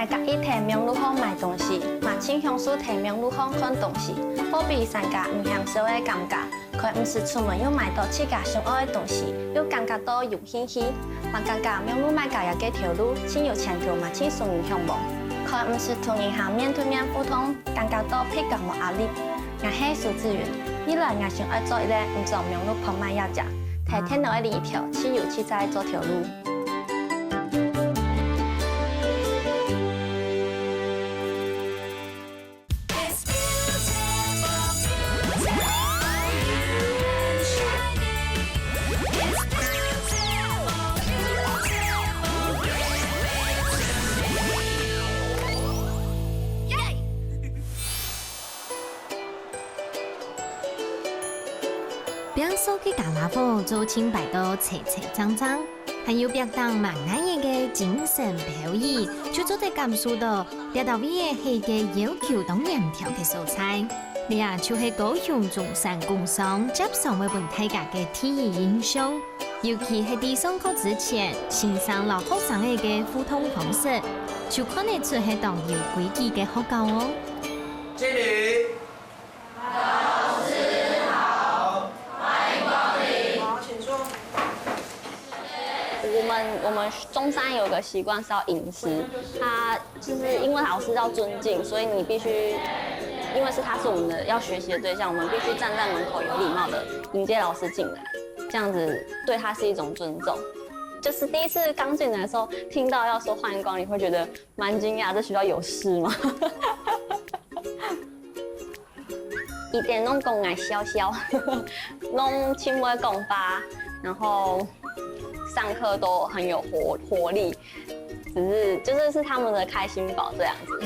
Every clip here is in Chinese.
介意提名路方买东西，嘛倾向于提名路方看东西，好比参加唔享受的感觉。佢唔是出门又买到自家想要的东西，又感觉到有兴趣，嘛感觉名路买家嘅这条路，真有前途嘛，真受影响无。佢唔是同银行面对面沟通，感觉到比较冇压力。我系苏志远，未来我想要做一个唔做名路贩卖业者，提天路的一条，汽油汽车做条路。表手嘅加拉夫做清白到齊齊髒髒，還有表達萬眼嘢嘅精神飄逸，就做在感受到列到位嘅係嘅要求當然條嘅素材。你啊，就係高雄中山工商接上為本大家嘅體育英雄，尤其係喺上課之前欣賞老學生嘅互動方式，就看得出係當有規矩嘅學校哦。經理。我们中山有个习惯是要吟诗，他就是因为老师要尊敬，所以你必须，因为他是我们的要学习的对象，我们必须站在门口有礼貌的迎接老师进来，这样子对他是一种尊重。就是第一次刚进来的时候，听到要说欢迎光临，会觉得蛮惊讶，这学校有事吗？一点拢讲爱笑笑，拢亲会讲吧，然后。上课都很有活力，就是他们的开心宝这样子。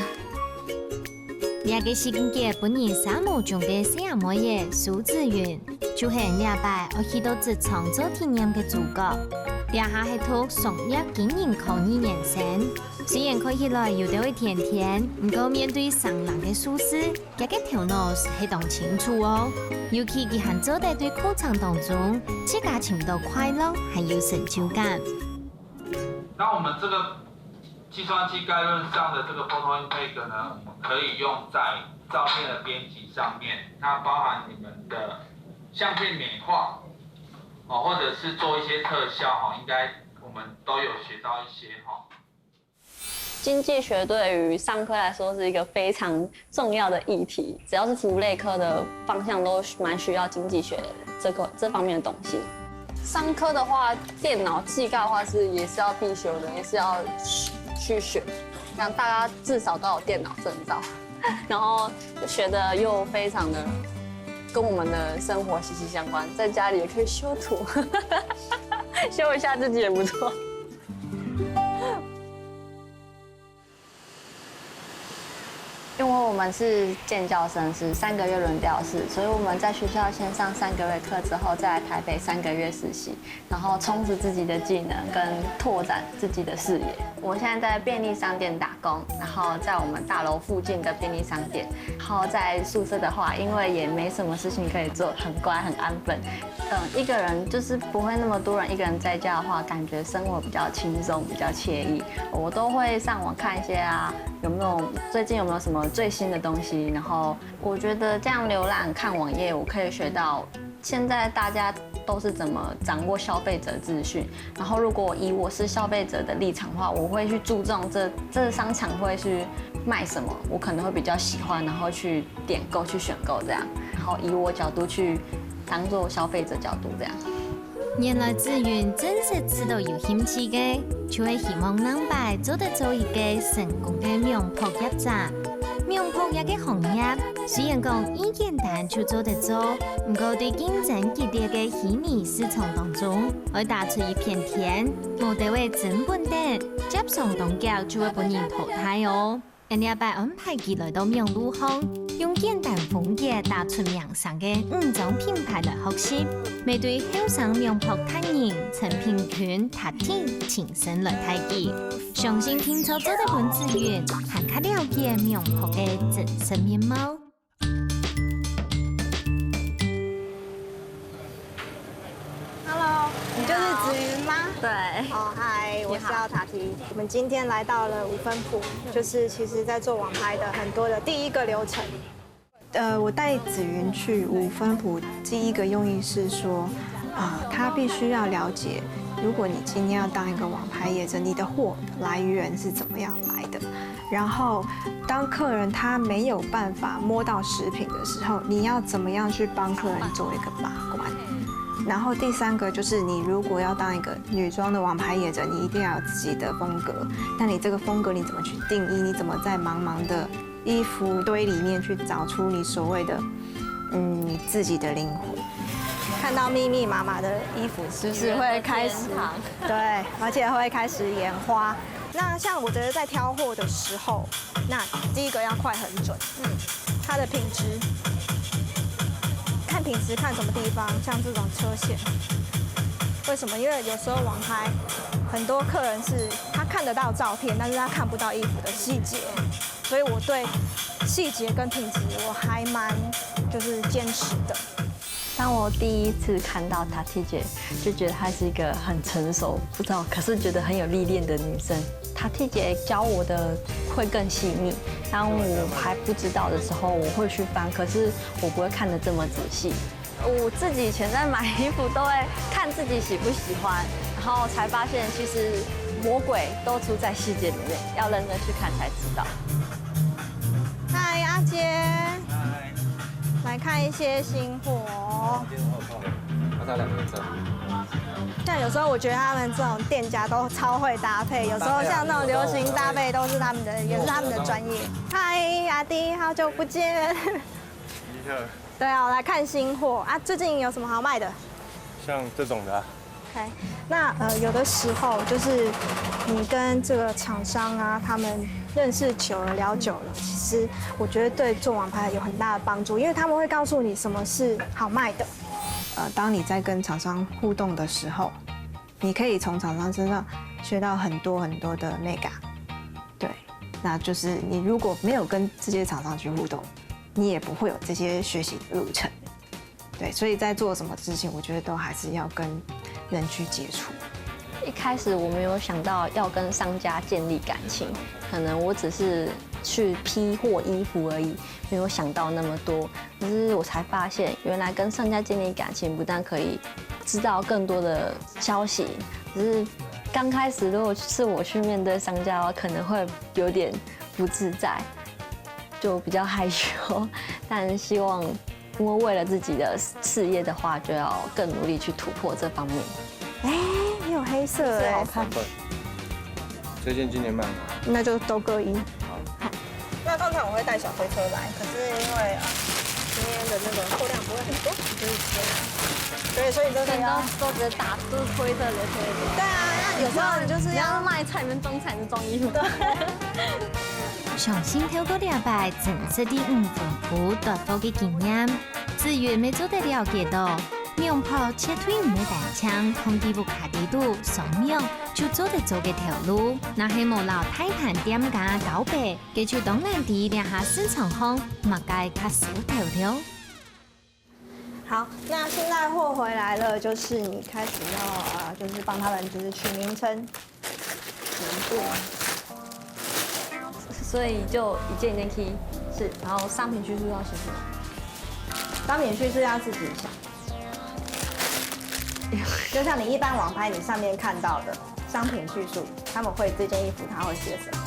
呢個是今屆本年3幕中嘅小阿妹嘅蘇志遠，就係呢擺我去到職場做體驗嘅主角。呢下係讀商業經營科2年生，雖然看起來有啲會甜甜，唔過面對上人嘅數字，呢個頭腦係當清楚哦。尤其佢還做在對課程當中，自家尋到快樂，還有成就感。那我們這個計算機概論上的這個 Photointake 呢，可以用在照片的編輯上面，它包含你們的相片美化，哦，或者是做一些特效，哈，應該我們都有學到一些，哈。經濟學對於上課來說是一個非常重要的議題，只要是服務類科的方向都蠻需要經濟學這方面的東西。上課的話，電腦技概的話也是要必修的，也是要去學，讓大家至少都有電腦證照，然後學的又非常的跟我們的生活息息相關，在家裡也可以修圖，修一下自己也不錯。因为我们是建教生，是3个月轮调式，所以我们在学校先上3个月课之后，再来台北3个月实习，然后充实自己的技能跟拓展自己的视野。我现在在便利商店打工，然后在我们大楼附近的便利商店，然后在宿舍的话，因为也没什么事情可以做，很乖很安分。一个人就是不会那么多人，一个人在家的话，感觉生活比较轻松，比较惬意。我都会上网看一些啊，最近有没有什么最新的东西？然后我觉得这样浏览看网页，我可以学到现在大家都是怎么掌握消费者资讯。然后如果以我是消费者的立场的话，我会去注重这商场会去卖什么，我可能会比较喜欢，然后去点购、去选购这样。然后以我角度去当做消费者角度这样。原來志遠真係知道有興趣嘅，就係希望能擺做得做一個成功嘅名鋪業者。名鋪業嘅行業雖然講一簡單就做得做，不過對競爭激烈嘅虛擬市場當中，會打出一片天，冇地位真本地，接上動腳就會被人淘汰哦。人家把安排佢來到名路巷，用簡單風格打出名聲嘅5種品牌來學習，面對後生名鋪客人陳平權、塔天、情深來睇見，相信聽錯做得本資源，還較了解名鋪嘅真實面貌。Hello，你就是子云嗎？吗？对。哦，嗨，我叫塔提。我们今天来到了五分埔，就是其实在做网拍的很多的第一个流程。我带子云去五分埔，第一个用意是说，他必须要了解，如果你今天要当一个网拍业者，你的货来源是怎么样来的。然后，当客人他没有办法摸到食品的时候，你要怎么样去帮客人做一个把关？然后第三个就是你如果要当一个女装的网拍业者，你一定要有自己的风格。那你这个风格你怎么去定义？你怎么在茫茫的衣服堆里面去找出你所谓的你自己的灵魂？看到密密麻麻的衣服，是不是会开始对，而且会开始眼花。那像我觉得在挑货的时候，那第一个要快很准，它的品质。看品质看什么地方，像这种车线，为什么？因为有时候网拍很多客人是他看得到照片，但是他看不到衣服的细节，所以我对细节跟品质我还蛮就是坚持的。当我第一次看到塔蒂姐，就觉得她是一个很成熟，不知道，可是觉得很有历练的女生。塔蒂姐教我的会更细腻，当我还不知道的时候，我会去翻，可是我不会看得这么仔细。我自己以前在买衣服都会看自己喜不喜欢，然后才发现其实魔鬼都出在细节里面，要认真去看才知道。嗨，阿杰。来看一些新货。它2个颜色。像有时候我觉得他们这种店家都超会搭配，有时候像那种流行搭配都是他们的，也是他们的专业。嗨，阿迪，好久不见。对啊，我来看新货啊，最近有什么好卖的？像这种的。OK， 那有的时候就是你跟这个厂商啊，他们认识久了、聊久了，其实我觉得对做网拍有很大的帮助，因为他们会告诉你什么是好卖的。当你在跟厂商互动的时候，你可以从厂商身上学到很多很多的 mega。对，那就是你如果没有跟这些厂商去互动，你也不会有这些学习的路程。对，所以在做什么事情，我觉得都还是要跟人去接触。一开始我没有想到要跟商家建立感情，可能我只是去批货衣服而已，没有想到那么多。可是我才发现，原来跟商家建立感情，不但可以知道更多的消息，只是刚开始如果是我去面对商家的话，可能会有点不自在，就比较害羞。但希望，因为为了自己的事业的话，就要更努力去突破这方面。你有黑色哎，好看。这件今年卖吗？那就都各一。好。那通常我会带小推车来，可是因为今天的那个货量不会很多，就是直接拿。对，所以这个要都直接打都是推着的推着。对啊，那有时候你就是要卖菜跟装菜跟装衣服。对。上先透過了解正式的五分埔得到嘅經驗，至於未做得了解到，名鋪切推唔係單槍，同地步卡地度上面就做得做嘅條路，那係無老太盤店家搞白，佢就當然地兩下市場行，物價較少條條。好，那现在货回来了，就是你开始要就是帮他们就是取名称、名字。所以就一件一件 key 是，然后商品叙述要写什么？商品叙述要自己想，就像你一般网拍你上面看到的商品叙述，他们会这件衣服他会写什麼？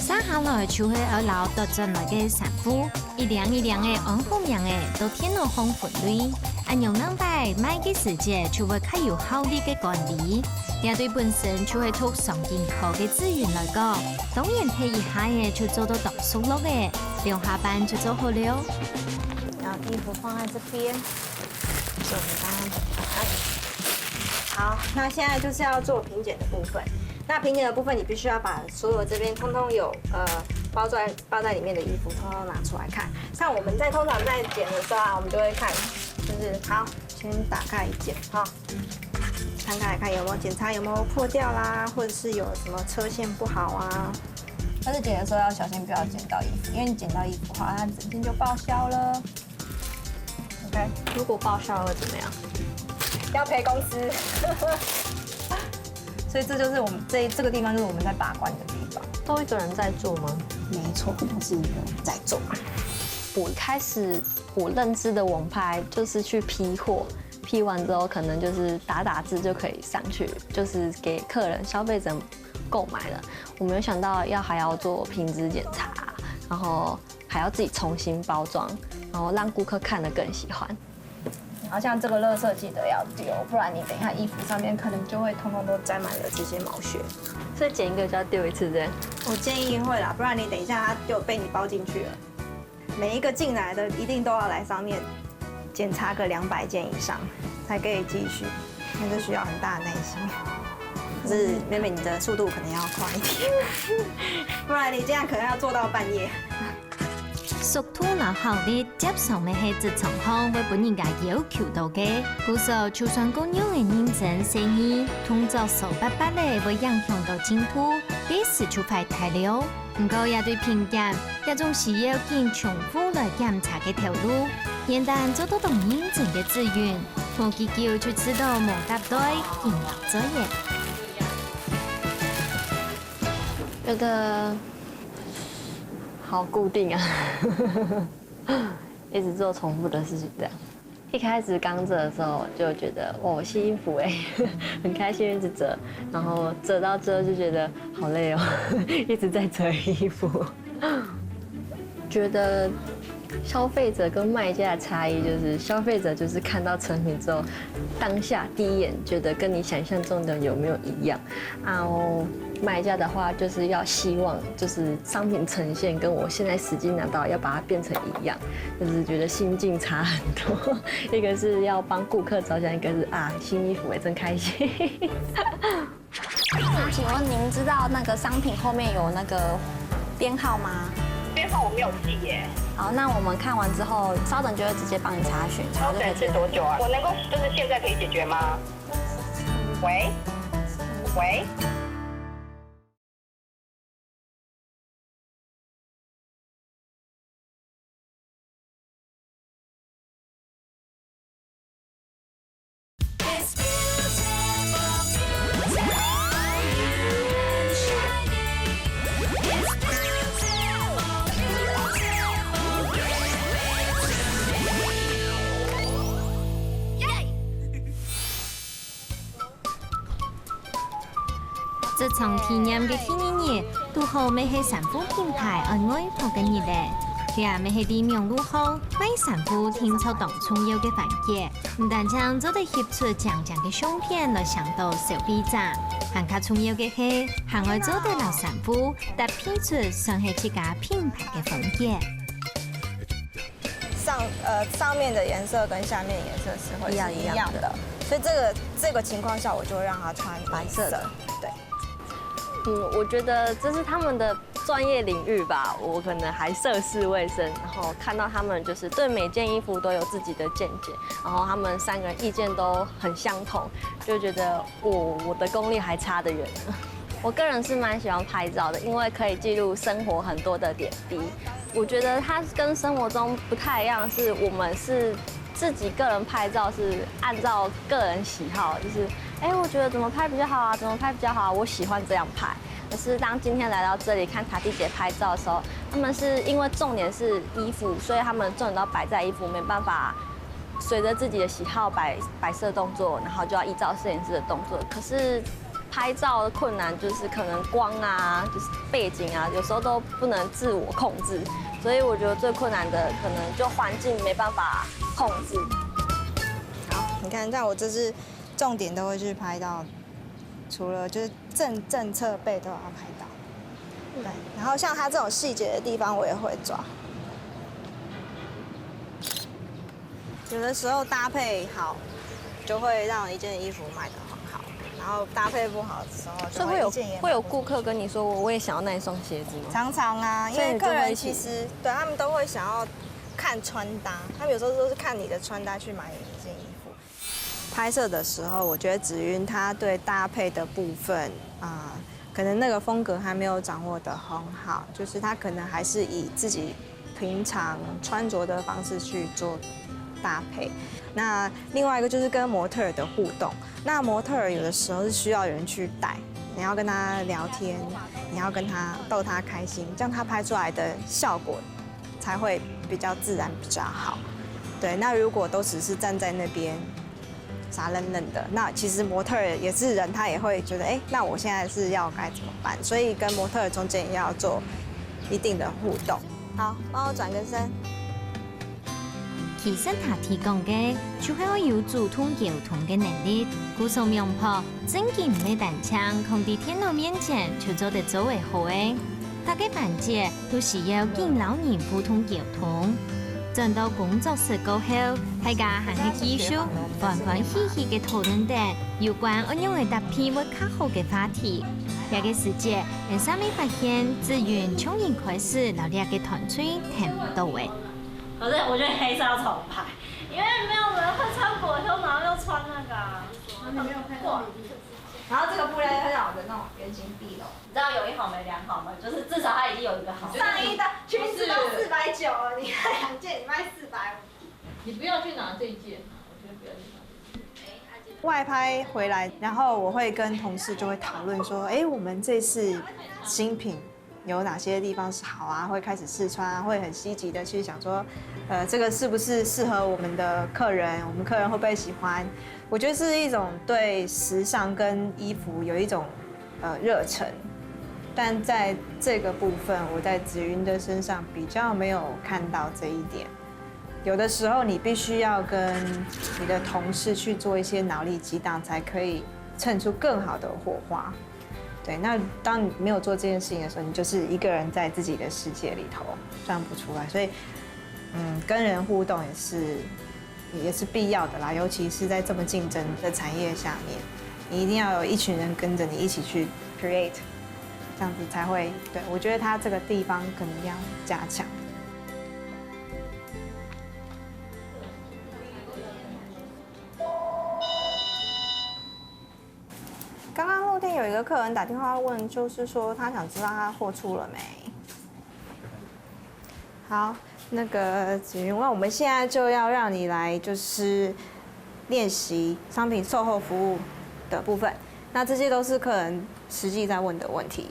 生下來就係有老得進來嘅sản婦，一兩一兩嘅按後面嘅都填落紅分類，按用能擺買嘅時節就會較有效率嘅管理。也對本身就係讀上健康嘅資源來講，當然睇一下嘅就做到讀熟落嘅，兩下班就做好了。然後衣服放在這邊，就你剛剛打開。好，那現在就是要做平剪的部分。那平剪的部分，你必須要把所有這邊通通有包在裡面的衣服，通通拿出來看。像我們通常在剪的時候啊，我們就會看，就是好，先打開一件哈。摊開來看有沒有檢查有沒有破掉啦，或者是有什麼車線不好啊。但是剪的時候要小心，不要剪到衣服，因為你剪到衣服的話，它整件就報銷了。OK， 如果報銷了會怎麼樣？要赔公司。所以这就是我们这个地方，就是我们在把关的地方。都一个人在做吗？没错，我是一个人在做。我开始我认知的网拍就是去批货，批完之后可能就是打字就可以上去，就是给客人消费者购买了。我没有想到还要做品质检查，然后还要自己重新包装，然后让顾客看得更喜欢。然后像这个垃圾记得要丢，不然你等一下衣服上面可能就会通通都沾满了这些毛屑。所以剪一个就要丢一次，这样。我建议会啦，不然你等一下它就被你包进去了。每一个进来的一定都要来上面检查个200件以上，才可以继续，那就需要很大的耐心。可是妹妹你的速度可能要快一点，不然你这样可能要做到半夜。屬土老效率接受嘅係職場方為本人家要求到嘅，故所就算公用嘅認真生意，動作數百咧會影響到前途，幾時就快太了。唔過也對評價，也總是要經重複來檢查嘅條路，現但做到同認真嘅資源，冇結構就知道冇答對，應落咗嘢。覺得好固定啊，一直做重复的事情这样。一开始刚折的时候就觉得哇，新衣服哎，很开心一直折，然后折到之后就觉得好累哦，一直在折衣服。觉得消费者跟卖家的差异就是，消费者就是看到成品之后，当下第一眼觉得跟你想象中的有没有一样，然后卖家的话就是要希望就是商品呈现跟我现在实际拿到要把它变成一样，就是觉得心境差很多。一个是要帮顾客着想，一个是新衣服哎，真开心。那请问您知道那个商品后面有那个编号吗？编号我没有记耶。好，那我们看完之后，稍等就会直接帮你查询。稍等是多久啊？我能够就是现在可以解决吗？喂？喂？自從體驗嘅第二年，都好咪係sản婦品牌按愛好緊熱咧。呀，咪係啲名路後，賣產婦聽抽動重要嘅環節，唔但將做得協出強嘅相片來上到小比站，更加重要嘅係，行愛做得老產婦，搭編出上係自家品牌嘅風格。上面的颜色跟下面的颜色是会是一样的，所以这个情况下，我就会让他穿白色的。对。我觉得这是他们的专业领域吧，我可能还涉世未深，然后看到他们就是对每件衣服都有自己的见解，然后他们3个人意见都很相同，就觉得我的功力还差得远呢。我个人是蛮喜欢拍照的，因为可以记录生活很多的点滴。我觉得它跟生活中不太一样，是我们是自己个人拍照是按照个人喜好，就是我觉得怎么拍比较好啊，怎么拍比较好啊，我喜欢这样拍。可是当今天来到这里看塔蒂姐拍照的时候，他们是因为重点是衣服，所以他们重点都摆在衣服，没办法随着自己的喜好摆设动作，然后就要依照摄影师的动作。可是拍照的困难就是可能光啊，就是背景啊，有时候都不能自我控制，所以我觉得最困难的可能就环境没办法控制。好，你看，像我这是重点都会去拍到，除了就是正侧背都要拍到，对。然后像它这种细节的地方，我也会抓。有的时候搭配好，就会让一件衣服卖得很好。然后搭配不好的时候，所以会有顾客跟你说，我也想要那一双鞋子吗？常常啊，因为客人其实对他们都会想要看穿搭，他们有时候都是看你的穿搭去买你一件衣服。拍摄的时候，我觉得子云他对搭配的部分可能那个风格还没有掌握得很好，就是他可能还是以自己平常穿着的方式去做搭配。那另外一个就是跟模特儿的互动。那模特儿有的时候是需要有人去带，你要跟他聊天，你要跟他逗他开心，这样他拍出来的效果才会比较自然，比较好。对，那如果都只是站在那边傻愣愣的，那其实模特儿也是人，他也会觉得，哎，那我现在是要该怎么办？所以跟模特儿中间也要做一定的互动。好，帮我转个身。其实他提供嘅，就係我有主動溝通嘅能力。故送名牌真嘅唔係單槍，控喺電腦面前就做得做為好嘅。大家環節都需要跟老人互通溝通。轉到工作室過後，大家還係繼續歡歡喜喜嘅討論啲有關安樣嘅搭配會較好嘅話題。這個世界，人生未發現資源從一開始，老兩個團隊聽唔到嘅。可是我覺得黑色要重排，因為沒有人會穿裹胸，然後又穿那個。你沒有看過？然後這個布料會讓我的那種圓形畢露。你知道有一好沒兩好嗎？就是至少它已經有一個好。上衣的裙子都490了，你看2件你賣450。你不要去拿這件，我覺得不要去拿。外拍回來，然後我會跟同事就會討論說，哎，我們這次新品有哪些地方是好啊？會開始試穿啊，會很積極的去想說，這個是不是適合我們的客人？我們客人會不會喜歡？我覺得是一種對時尚跟衣服有一種熱忱，但在這個部分，我在子雲的身上比較沒有看到這一點。有的時候你必須要跟你的同事去做一些腦力激盪，才可以襯出更好的火花。對，那當你沒有做這件事情的時候，你就是一個人在自己的世界裡頭轉不出來。所以，跟人互動也是必要的啦，尤其是在這麼競爭的產業下面，你一定要有一群人跟着你一起去 create， 這樣子才會。對，我覺得它這個地方可能要加強。剛剛露天有一個客人打電話問，就是說他想知道他貨出了沒。好，那個子雲，那我們現在就要讓你來就是練習商品售後服務的部分。那這些都是客人實際在問的問題，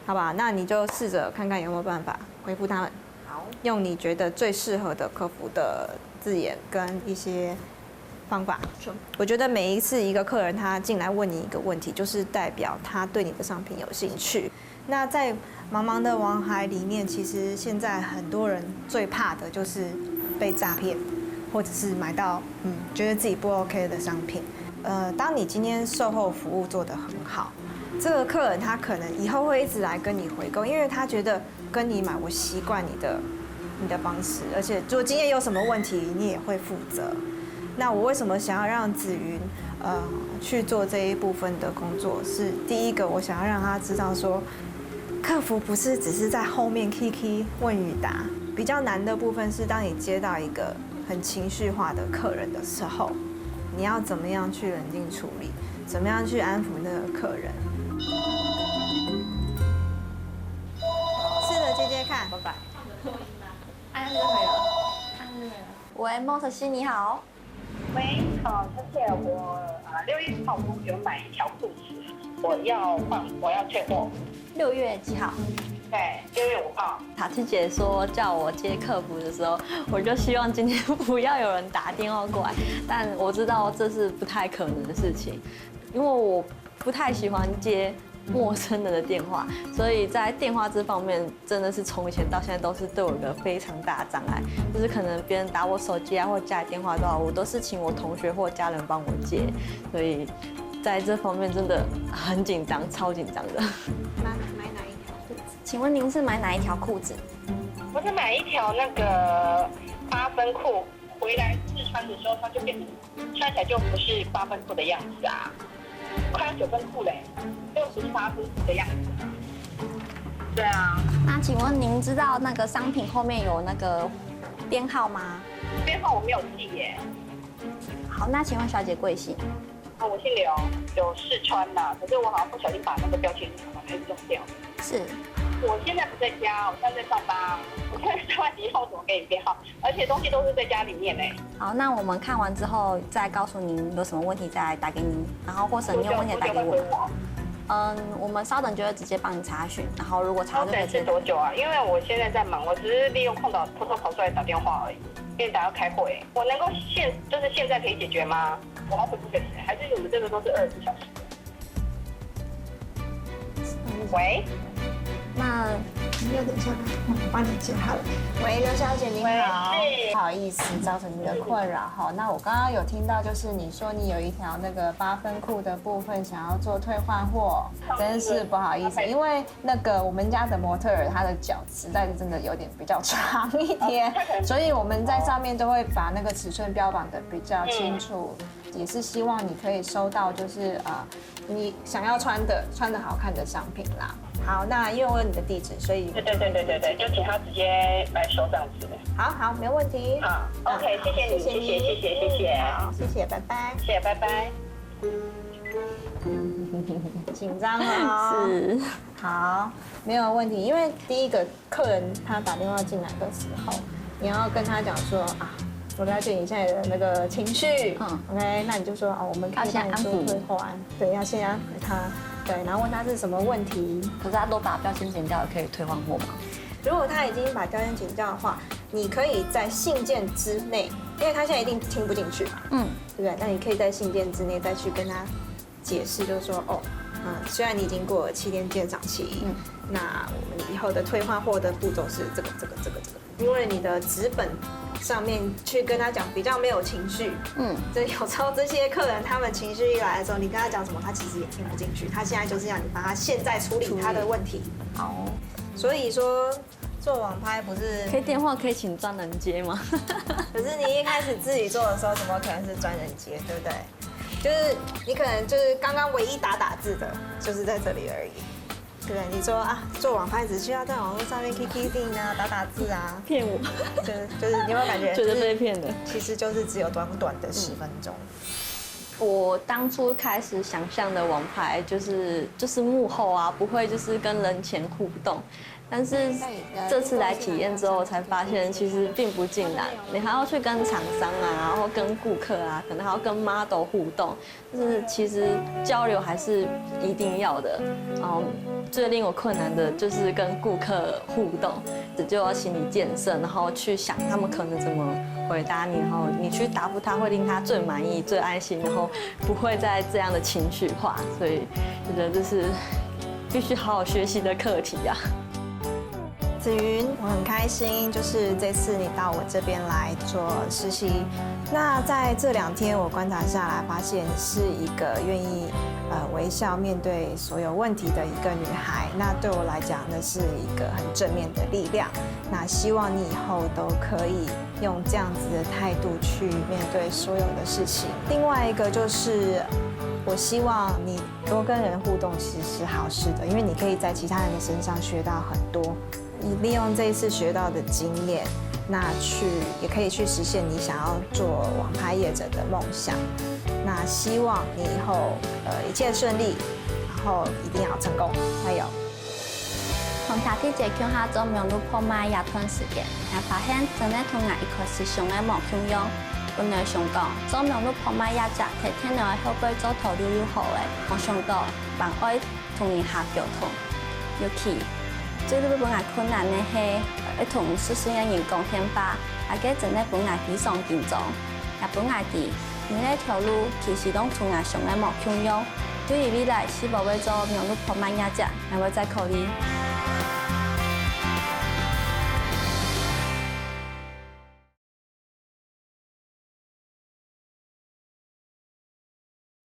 好吧？那你就試着看看有沒有辦法回復他們。好，用你覺得最適合的客服的字眼跟一些方法。我覺得每一次一個客人他進來問你一個問題，就是代表他對你的商品有興趣。那在茫茫的網海裡面，其實現在很多人最怕的就是被詐騙，或者是買到覺得自己不 OK 的商品。當你今天售後服務做得很好，這個客人他可能以後會一直來跟你回購，因為他覺得跟你買，我習慣你的方式，而且如果今天有什麼問題，你也會負責。那我為什麼想要讓子雲去做這一部分的工作？是第一個，我想要讓他知道說，客服不是只是在後面 kiki 問與答，比較難的部分是當你接到一個很情緒化的客人的時候，你要怎麼樣去冷靜處理，怎麼樣去安撫那個客人。試着接接看，拜拜。按就可以了，按就可以了。喂，莫特西你好。喂，小姐，我6月10號我有買一條褲子，我要退貨。6月幾號？對，6月5號。塔七姐說叫我接客服的時候，我就希望今天不要有人打電話過來，但我知道這是不太可能的事情，因為我不太喜歡接陌生人的電話，所以在電話這方面真的是從以前到現在都是對我一個非常大的障礙，就是可能別人打我手機啊或家裡電話的話，我都是請我同學或家人幫我接，所以在這方面真的很緊張，超緊張的。買哪一條褲子？請問您是買哪一條褲子？我是買一條那個8分褲，回來試穿的時候，它就變成穿起來就不是8分褲的樣子啊，快要9分褲嘞，又不是8分褲的樣子。對啊。那請問您知道那個商品後面有那個編號嗎？編號我沒有記耶。好，那請問小姐貴姓？我姓劉，有試穿啦，可是我好像不小心把那個標籤好像用掉。是。我现在不在家，我现在在上班。我现在上班以后怎么给你编号？而且东西都是在家里面嘞。好，那我们看完之后再告诉您有什么问题再打给您，然后或者你有问题打给我。我们稍等就会直接帮你查询，然后如果查到就可以直接。是多久啊？因为我现在在忙，我只是利用空档偷偷跑出来打电话而已。因为等下要开会，我能够现在可以解决吗？我要回不给谁？还是你们这个都是24小时的？喂，那你要等一下，我帮你接好了。喂，刘小姐您好，不好意思造成您的困扰哈。那我刚刚有听到，就是你说你有一条那个8分裤的部分想要做退换货，真是不好意思，因为那个我们家的模特儿她的脚实在是真的有点比较长一点，所以我们在上面都会把那个尺寸标榜的比较清楚，也是希望你可以收到就是你想要穿的好看的商品啦。好，那因为我有你的地址，所以对，就请他直接来收这样子。好，没问题。好 ，OK， 谢谢你，谢谢，好，谢谢，拜拜。谢谢，拜拜。紧张哦。是。好，没有问题，因为第一个客人他打电话进来的时候，你要跟他讲说啊，我了解你现在的那个情绪，OK， 那你就说我们可以帮你做退换，对，要先安抚他。对，然后问他是什么问题。可是他都把标签剪掉了，可以退换货吗？如果他已经把标签剪掉的话，你可以在信件之内，因为他现在一定听不进去嘛，对不对？那你可以在信件之内再去跟他解释，就是说虽然你已经过了7天鉴赏期，那我们以后的退换货的步骤是这个，因为你的纸本上面去跟他讲比较没有情绪，这有时候这些客人他们情绪一来的时候，你跟他讲什么，他其实也听不进去，他现在就是要你帮他现在处理他的问题。好，所以说做网拍不是可以电话可以请专人接吗？可是你一开始自己做的时候，怎么可能是专人接，对不对？就是你可能就是刚刚唯一打字的，就是在这里而已。对，你说做网拍只需要在网络上面 key 定啊，打字啊，骗我，就是你有没有感觉觉得被骗的？其实就是只有短的10分钟。我当初开始想象的网拍就是幕后啊，不会就是跟人前互动。但是这次来体验之后，才发现其实并不尽然，你还要去跟厂商啊，然后跟顾客啊，可能还要跟 model 互动，就是其实交流还是一定要的。最令我困难的就是跟顾客互动，就要心理建设，然后去想他们可能怎么回答你，然后你去答复他会令他最满意、最安心，然后不会再这样的情绪化，所以我觉得这是必须好好学习的课题啊。子云，我很开心，就是这次你到我这边来做实习。那在这2天我观察下来，发现你是一个愿意微笑面对所有问题的一个女孩。那对我来讲，那是一个很正面的力量。那希望你以后都可以用这样子的态度去面对所有的事情。另外一个就是，我希望你多跟人互动，其实是好事的，因为你可以在其他人的身上学到很多。你利用这一次学到的经验，那也可以去实现你想要做网拍业者的梦想。那希望你以后一切顺利，然后一定要成功，加油！从他啲这腔下做名录破卖也段时间，也发现真的同我一块时尚的毛腔用。我娘想讲，做名录破卖也只提天然的后背做头溜好的，我想到万爱同人下交通，尤其。最你本来困难的係要同熟悉嘅員工添吧，大家真係本來非常緊張，也本來啲你呢條路其實都從我上嘅目標用，對於未來是否會做名錄破萬一隻，還會再考慮。